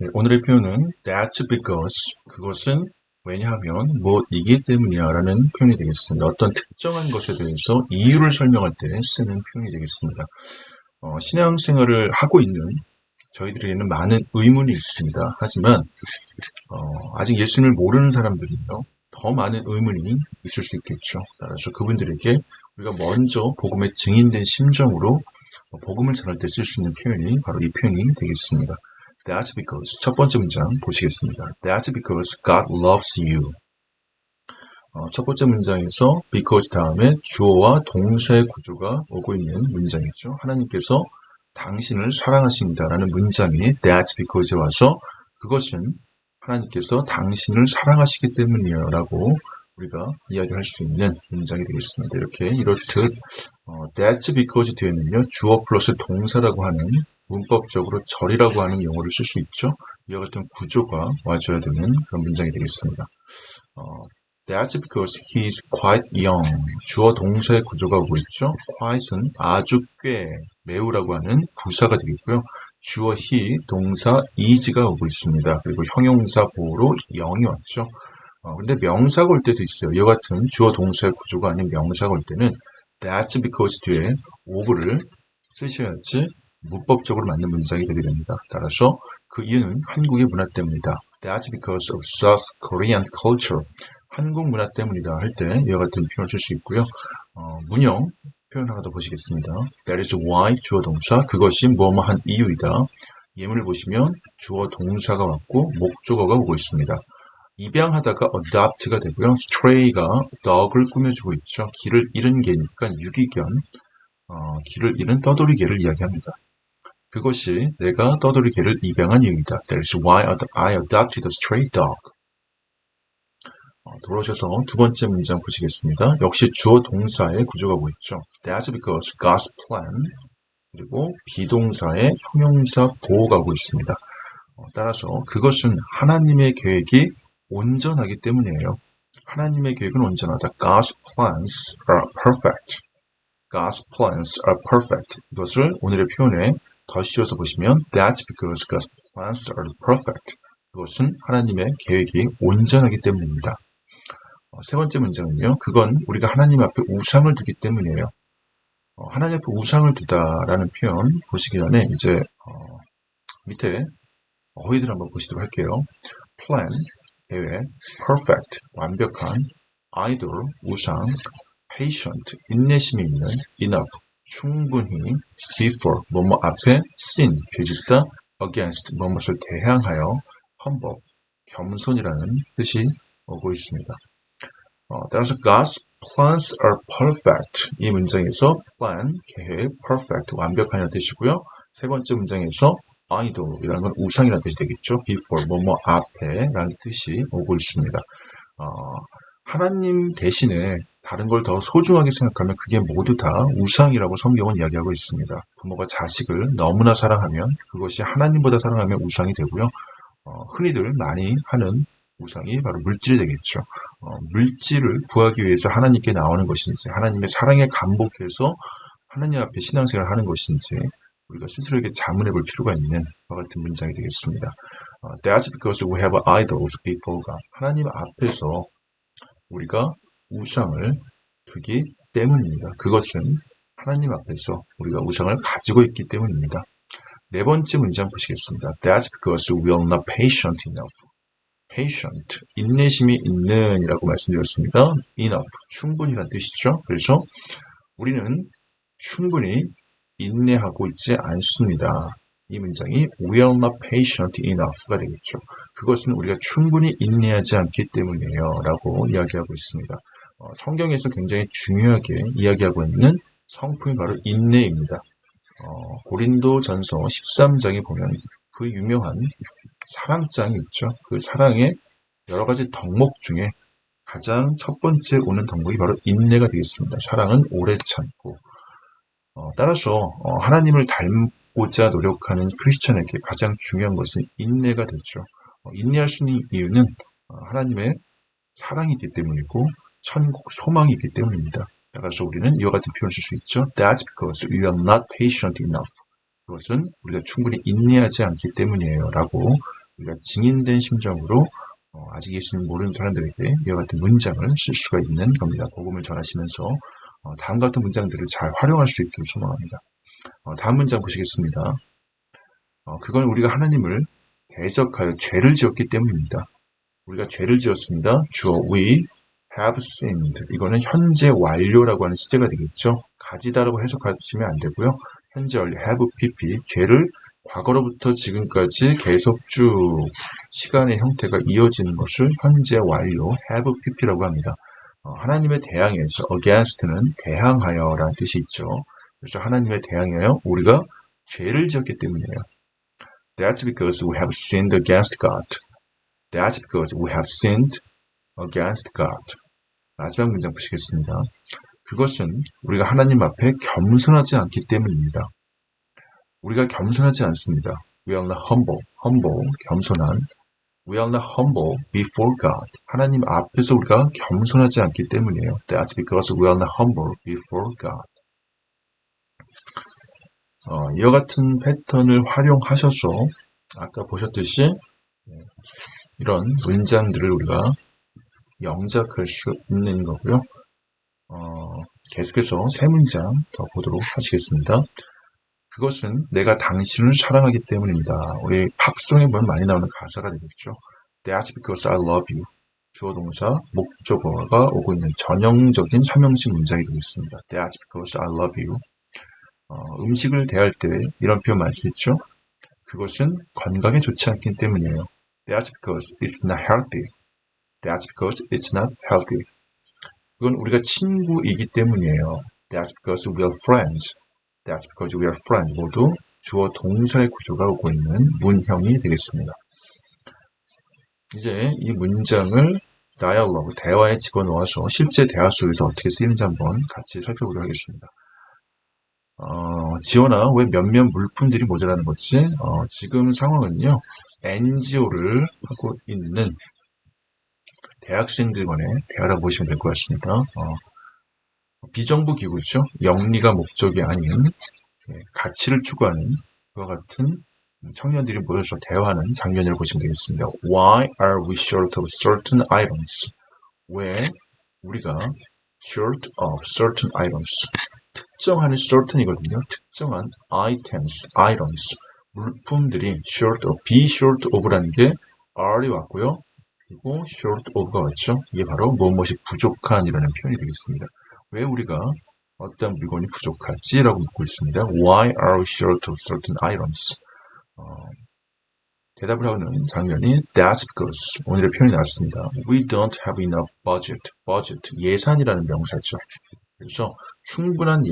네, 오늘의 표현은 that's because, 그것은 왜냐하면 뭐이기 때문이야 라는 표현이 되겠습니다. 어떤 특정한 것에 대해서 이유를 설명할 때 쓰는 표현이 되겠습니다. 신앙생활을 하고 있는 저희들에게는 많은 의문이 있습니다. 하지만 아직 예수님을 모르는 사람들은요, 더 많은 의문이 있을 수 있겠죠. 따라서 그분들에게 우리가 먼저 복음에 증인된 심정으로 복음을 전할 때 쓸 수 있는 표현이 바로 이 표현이 되겠습니다. That's because, 첫 번째 문장 보시겠습니다. That's because God loves you. 첫 번째 문장에서 because 다음에 주어와 동사의 구조가 오고 있는 문장이죠. 하나님께서 당신을 사랑하신다라는 문장이 That's because에 와서 그것은 하나님께서 당신을 사랑하시기 때문이에요 라고 우리가 이야기할 수 있는 문장이 되겠습니다. 이렇게 이렇듯 That's because 뒤에는요, 주어 플러스 동사라고 하는 문법적으로 절이라고 하는 용어를 쓸 수 있죠. 이와 같은 구조가 와줘야 되는 그런 문장이 되겠습니다. That's because he is quite young. 주어 동사의 구조가 오고 있죠. quite은 아주 꽤, 매우라고 하는 부사가 되겠고요. 주어 he, 동사 is가 오고 있습니다. 그리고 형용사 보호로 young이 왔죠. 근데 명사가 올 때도 있어요. 이와 같은 주어 동사의 구조가 아닌 명사가 올 때는 That's because 뒤에 of를 쓰셔야지 문법적으로 맞는 문장이 되게 됩니다. 따라서 그 이유는 한국의 문화 때문이다. That's because of South Korean culture. 한국 문화 때문이다 할 때 이와 같은 표현을 쓸 수 있고요. 문형 표현 하나 더 보시겠습니다. That is why 주어 동사, 그것이 뭐뭐한 이유이다. 예문을 보시면 주어 동사가 왔고 목적어가 오고 있습니다. 입양하다가 adopt가 되고요. stray가 dog을 꾸며주고 있죠. 길을 잃은 개니까 유기견, 길을 잃은 떠돌이개를 이야기합니다. 그것이 내가 떠돌이개를 입양한 이유이다. That is why I adopted a stray dog. 돌아오셔서 두 번째 문장 보시겠습니다. 역시 주어 동사의 구조가 오고 있죠. That's because God's plan, 그리고 비동사의 형용사 보호가 오고 있습니다. 따라서 그것은 하나님의 계획이 온전하기 때문이에요. 하나님의 계획은 온전하다. God's plans are perfect. God's plans are perfect. 이것을 오늘의 표현에 더 씌워서 보시면 That's because God's plans are perfect. 그것은 하나님의 계획이 온전하기 때문입니다. 세 번째 문장은요. 그건 우리가 하나님 앞에 우상을 두기 때문이에요. 하나님 앞에 우상을 두다라는 표현 보시기 전에 이제 밑에 어휘들 한번 보시도록 할게요. plan, 계획, perfect, 완벽한, idol, 우상, patient, 인내심이 있는, enough, 충분히, before, 뭐뭐 앞에, sin, 죄짓다, against, 뭐뭇을 대항하여, humble, 겸손이라는 뜻이 오고 있습니다. 따라서 God's plans are perfect. 이 문장에서 plan, 계획, perfect, 완벽하다는 뜻이고요. 세 번째 문장에서 idol이라는 건 우상이라는 뜻이 되겠죠. before, 뭐뭐 앞에 라는 뜻이 오고 있습니다. 하나님 대신에 다른 걸 더 소중하게 생각하면 그게 모두 다 우상이라고 성경은 이야기하고 있습니다. 부모가 자식을 너무나 사랑하면 그것이 하나님보다 사랑하면 우상이 되고요. 흔히들 많이 하는 우상이 바로 물질이 되겠죠. 물질을 구하기 위해서 하나님께 나오는 것인지, 하나님의 사랑에 감복해서 하나님 앞에 신앙생활을 하는 것인지 우리가 스스로에게 자문해 볼 필요가 있는 것 같은 문장이 되겠습니다. That's because we have idols before God. 하나님 앞에서 우리가 우상을 두기 때문입니다. 그것은 하나님 앞에서 우리가 우상을 가지고 있기 때문입니다. 네 번째 문장 보시겠습니다. That's because we are not patient enough. patient, 인내심이 있는 이라고 말씀드렸습니다. enough, 충분히란 뜻이죠. 그래서 우리는 충분히 인내하고 있지 않습니다. 이 문장이 we are not patient enough가 되겠죠. 그것은 우리가 충분히 인내하지 않기 때문이에요 라고 이야기하고 있습니다. 성경에서 굉장히 중요하게 이야기하고 있는 성품이 바로 인내입니다. 고린도전서 13장에 보면 그 유명한 사랑장이 있죠. 그 사랑의 여러 가지 덕목 중에 가장 첫 번째 오는 덕목이 바로 인내가 되겠습니다. 사랑은 오래 참고. 따라서 하나님을 닮고자 노력하는 크리스천에게 가장 중요한 것은 인내가 되죠. 인내할 수 있는 이유는 하나님의 사랑이 있기 때문이고 천국 소망이 있기 때문입니다. 따라서 우리는 이와 같은 표현을 쓸 수 있죠. That's because we are not patient enough. 그것은 우리가 충분히 인내하지 않기 때문이에요 라고 우리가 증인된 심정으로 아직 예수님 모르는 사람들에게 이와 같은 문장을 쓸 수가 있는 겁니다. 복음을 전하시면서 다음 같은 문장들을 잘 활용할 수 있기를 소망합니다. 다음 문장 보시겠습니다. 그건 우리가 하나님을 대적하여 죄를 지었기 때문입니다. 우리가 죄를 지었습니다. 주어 we have sinned. 이거는 현재 완료라고 하는 시제가 되겠죠. 가지다라고 해석하시면 안 되고요. 현재 완료 have pp 죄를 과거로부터 지금까지 계속 쭉 시간의 형태가 이어지는 것을 현재 완료 have pp라고 합니다. 하나님에 대항해서 against는 대항하여라는 뜻이 있죠. 그래서 하나님에 대항하여 우리가 죄를 지었기 때문이에요. That's because we have sinned against God. That's because we have sinned against God. 마지막 문장 보시겠습니다. 그것은 우리가 하나님 앞에 겸손하지 않기 때문입니다. 우리가 겸손하지 않습니다. We are not humble, 겸손한. We are not humble before God. 하나님 앞에서 우리가 겸손하지 않기 때문이에요. That's because we are not humble before God. 이와 같은 패턴을 활용하셔서 아까 보셨듯이 이런 문장들을 우리가 영작할 수 있는 거고요. 계속해서 세 문장 더 보도록 하시겠습니다. 그것은 내가 당신을 사랑하기 때문입니다. 우리 팝송에 보면 많이 나오는 가사가 되겠죠. That's because I love you. 주어 동사 목적어가 오고 있는 전형적인 삼형식 문장이 되겠습니다. That's because I love you. 음식을 대할 때 이런 표현 많이 쓰죠. 그것은 건강에 좋지 않기 때문이에요. That's because it's not healthy. That's because it's not healthy. 그건 우리가 친구이기 때문이에요. That's because we are friends. That's because we are friends. 모두 주어 동사의 구조가 오고 있는 문형이 되겠습니다. 이제 이 문장을 dialogue, 대화에 집어넣어서 실제 대화 속에서 어떻게 쓰이는지 한번 같이 살펴보도록 하겠습니다. 지원아, 왜 몇몇 물품들이 모자라는 거지? 지금 상황은요, NGO를 하고 있는 대학생들 간의 대화라고 보시면 될 것 같습니다. 비정부 기구죠. 영리가 목적이 아닌 가치를 추구하는 그와 같은 청년들이 모여서 대화하는 장면을 보시면 되겠습니다. Why are we short of certain items? 왜 우리가 short of certain items? 특정한 certain이거든요. 특정한 items, 물품들이 be short of라는 게 are이 왔고요. 그리고 short of가 왔죠. 이게 바로 무엇이 부족한이라는 표현이 되겠습니다. 왜 우리가 어떤 물건이 부족하지? 라고 묻고 있습니다. Why are we short of certain items? 대답을 하는 장면이 That's because 오늘의 표현이 나왔습니다. We don't have enough budget, 예산이라는 명사죠. 그래서 충분한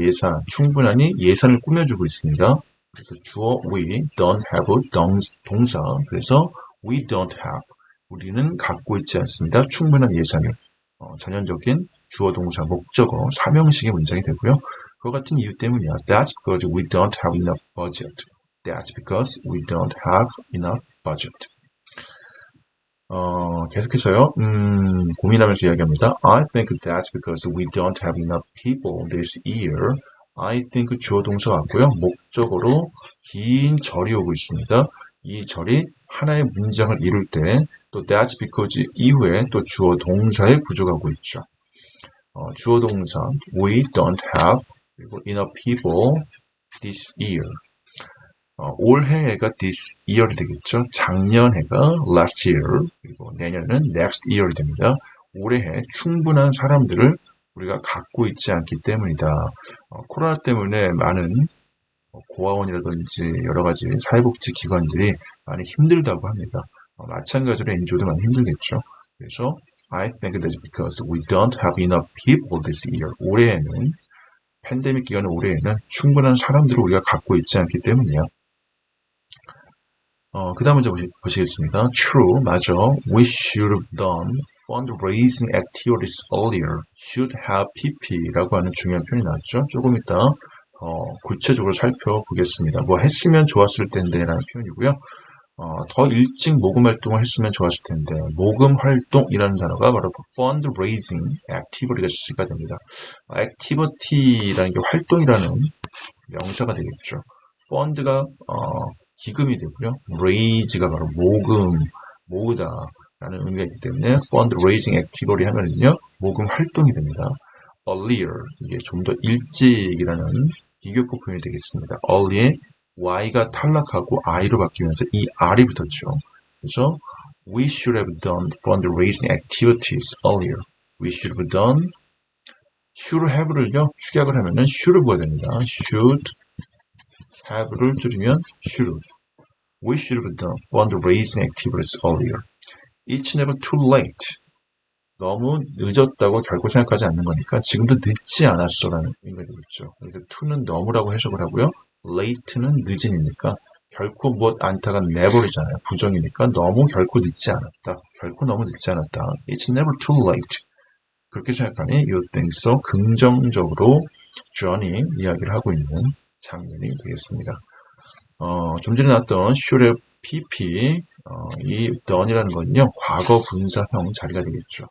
충분한이 예산을 꾸며주고 있습니다. 그래서 주어 we don't have 동사, 그래서 we don't have 우리는 갖고 있지 않습니다. 충분한 예산을 전형적인 주어 동사 목적어 삼형식의 문장이 되고요. 그와 같은 이유 때문이야. That's because we don't have enough budget. That's because we don't have enough budget. 계속해서요. 고민하면서 이야기합니다. I think that's because we don't have enough people this year. I think 주어 동사 같고요. 목적어로 긴 절이 오고 있습니다. 이 절이 하나의 문장을 이룰 때 또 that's because 이후에 또 주어 동사의 구조가 오고 있죠. 주어 동사 we don't have 그리고 enough people this year. 올해가 this year이 되겠죠. 작년해가 last year, 그리고 내년은 next year이 됩니다. 올해에 충분한 사람들을 우리가 갖고 있지 않기 때문이다. 코로나 때문에 많은 고아원이라든지 여러 가지 사회복지 기관들이 많이 힘들다고 합니다. 마찬가지로 NGO도 많이 힘들겠죠. 그래서 I think that's because we don't have enough people this year. 올해에는 팬데믹 기간 올해에는 충분한 사람들을 우리가 갖고 있지 않기 때문이야. 그 다음 문제 보시겠습니다. True, 맞아. We should have done fundraising activities earlier. Should have pp라고 하는 중요한 표현이 나왔죠. 조금 이따 구체적으로 살펴보겠습니다. 뭐 했으면 좋았을 텐데 라는 표현이고요. 더 일찍 모금 활동을 했으면 좋았을 텐데 모금 활동이라는 단어가 바로 fundraising activity가 쓰이게 됩니다. activity라는 게 활동이라는 명사가 되겠죠. fund가 기금이 되고요. raise가 바로 모으다 라는 의미가 있기 때문에 fundraising activity 하면은요, 모금 활동이 됩니다. earlier, 이게 좀 더 일찍이라는 비교급 표현이 되겠습니다. early에 y가 탈락하고 i로 바뀌면서 이 r이 붙었죠. 그래서 we should have done fundraising activities earlier. We should have done should have를요, 축약을 하면은 should have가 됩니다. should have를 줄이면 should have. We should have done fundraising activities earlier. It's never too late. 너무 늦었다고 결코 생각하지 않는 거니까 지금도 늦지 않았어라는 의미가 되겠죠. 그래서 to는 너무라고 해석을 하고요. late는 늦은이니까 결코 무엇 않다가 never이잖아요. 부정이니까 너무 결코 늦지 않았다. 결코 너무 늦지 않았다. It's never too late. 그렇게 생각하니 you think so 긍정적으로 존이 이야기를 하고 있는 장면이 되겠습니다. 좀 전에 나왔던 should have pp 이 done이라는 건요. 과거 분사형 자리가 되겠죠.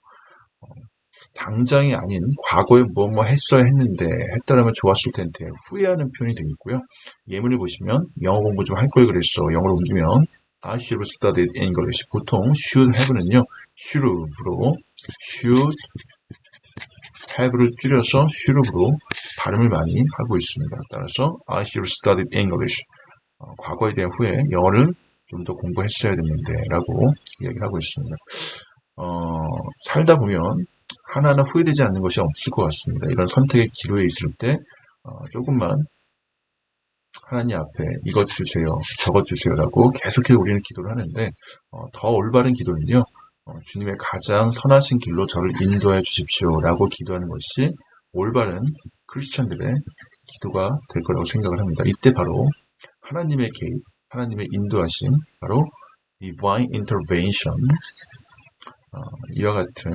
당장이 아닌 과거에 뭐뭐 했어야 했는데 했더라면 좋았을 텐데 후회하는 표현이 되겠고요. 예문을 보시면 영어 공부 좀 할 걸 그랬어. 영어로 옮기면 I should have studied English. 보통 should have는요. should have로 should have를 줄여서 should have로 발음을 많이 하고 있습니다. 따라서 I should have studied English. 과거에 대한 후회, 영어를 좀 더 공부했어야 됐는데 라고 이야기를 하고 있습니다. 살다 보면 하나는 후회되지 않는 것이 없을 것 같습니다. 이런 선택의 기로에 있을 때 조금만 하나님 앞에 이것 주세요, 저것 주세요라고 계속해서 우리는 기도를 하는데 더 올바른 기도는요. 주님의 가장 선하신 길로 저를 인도해 주십시오라고 기도하는 것이 올바른 크리스천들의 기도가 될 거라고 생각을 합니다. 이때 바로 하나님의 개입, 하나님의 인도하심, 바로 divine intervention, 이와 같은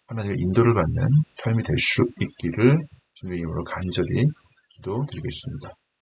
하나님의 인도를 받는 삶이 될 수 있기를 주님의 이름으로 간절히 기도드리겠습니다.